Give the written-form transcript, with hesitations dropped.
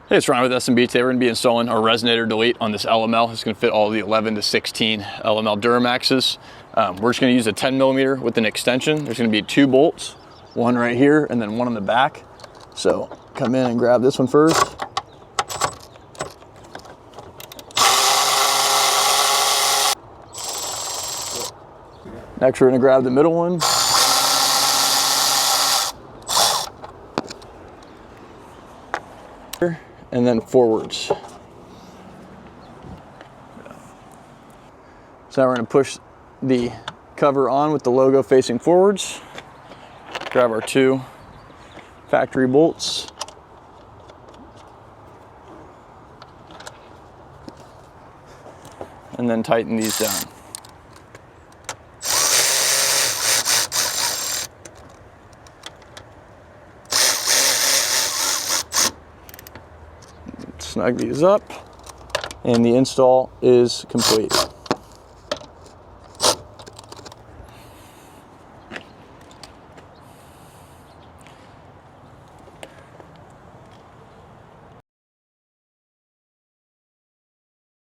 Hey, it's Ryan with SMB. Today we're going to be installing our Resonator delete on this LML. It's going to fit all the 11 to 16 LML Duramaxes. We're just going to use a 10mm with an extension. There's going to be 2 bolts, one right here and then one on the back. So come in and grab this one first. Next we're going to grab the middle one. And then forwards. So now we're going to push the cover on with the logo facing forwards. Grab our 2 factory bolts. And then tighten these down. Snug these up, and the install is complete.